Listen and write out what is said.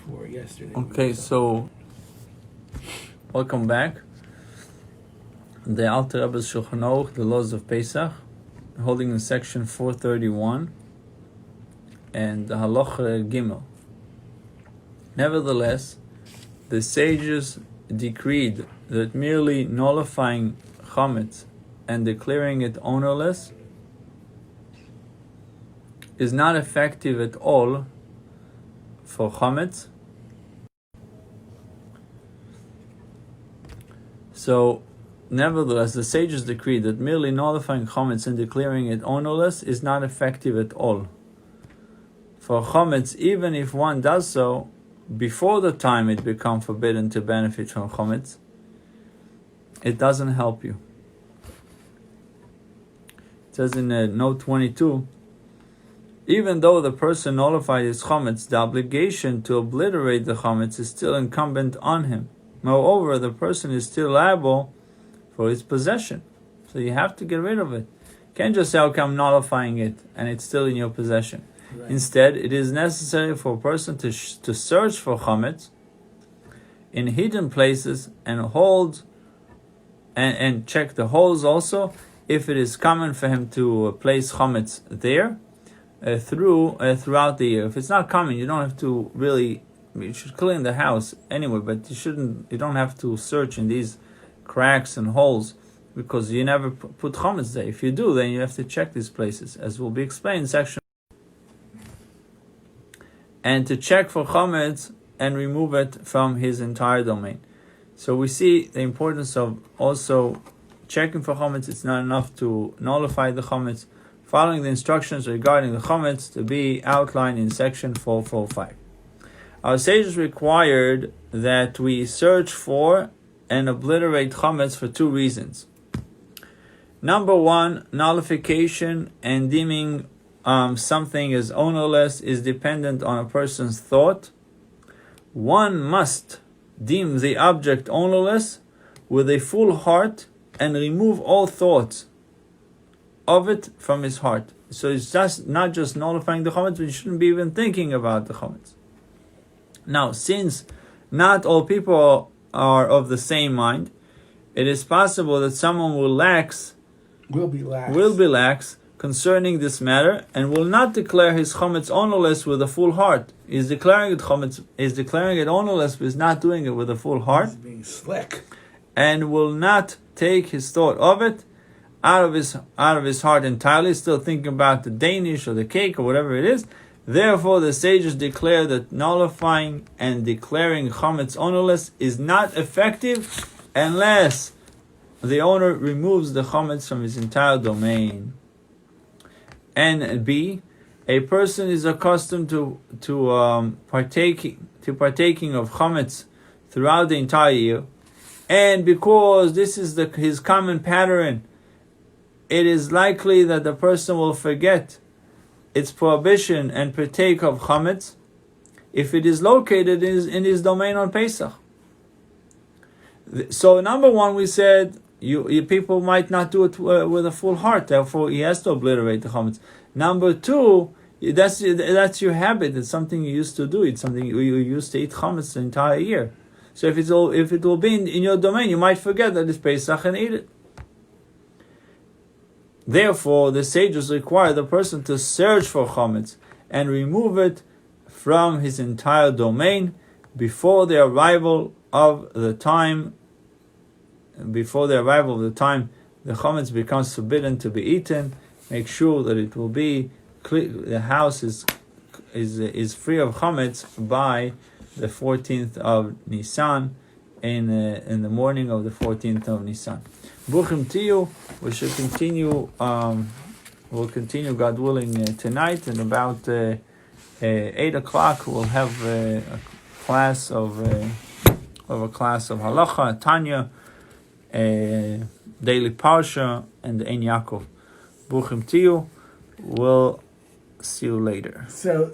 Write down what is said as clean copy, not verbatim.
for yesterday. Okay, so welcome back. The Alter Rebbe's Shulchan Aruch, the laws of Pesach, holding in section 431 and the Halacha Gimel. Nevertheless, the sages decreed that merely nullifying chametz and declaring it ownerless is not effective at all for chametz. So, nevertheless, the sages decree that merely nullifying chametz and declaring it ownerless is not effective at all for chametz, even if one does so before the time it becomes forbidden to benefit from chametz. It doesn't help you. It says in note 22, even though the person nullified his chametz, the obligation to obliterate the chametz is still incumbent on him. Moreover, the person is still liable for its possession. So you have to get rid of it. You can't just say, okay, I'm nullifying it, and it's still in your possession. Right. Instead, it is necessary for a person to search for chametz in hidden places and hold and check the holes also, if it is common for him to place chametz there throughout the year. If it's not common, you don't have to really. You should clean the house anyway, but you don't have to search in these cracks and holes because you never put chametz there. If you do, then you have to check these places, as will be explained in section. And to check for chametz and remove it from his entire domain. So we see the importance of also checking for chametz. It's not enough to nullify the chametz. Following the instructions regarding the chametz to be outlined in section 445. Our sages required that we search for and obliterate chametz for two reasons. Number one, nullification and deeming something as ownerless is dependent on a person's thought. One must deem the object ownerless with a full heart and remove all thoughts of it from his heart. So it's just not just nullifying the chametz, but you shouldn't be even thinking about the chametz. Now, since not all people are of the same mind, it is possible that someone will be lax concerning this matter and will not declare his chametz ownerless with a full heart. He's declaring it ownerless, but he's not doing it with a full heart. He's being slick. And will not take his thought of it out of his heart entirely, still thinking about the Danish or the cake or whatever it is. Therefore, the sages declare that nullifying and declaring chametz ownerless is not effective unless the owner removes the chametz from his entire domain. And B, a person is accustomed to partaking of chametz throughout the entire year, and because this is his common pattern, it is likely that the person will forget its prohibition and partake of chametz if it is located in his domain on Pesach. So number one, we said you people might not do it with a full heart, therefore he has to obliterate the chametz. Number two, that's your habit. It's something you used to do. It's something you used to eat chametz the entire year. So if it will be in your domain, you might forget that it's Pesach and eat it. Therefore, the sages require the person to search for chametz and remove it from his entire domain before the arrival of the time. Before the arrival of the time, the chametz becomes forbidden to be eaten. Make sure that it will be clear, the house is free of chametz by the 14th of Nisan, in the morning of the 14th of Nisan. Buchim Tiyu. We should continue. We'll continue, God willing, tonight, and about 8 o'clock we'll have a class of halacha, Tanya, daily parsha, and Ein Yaakov. Buchim Tiyu. We'll see you later. So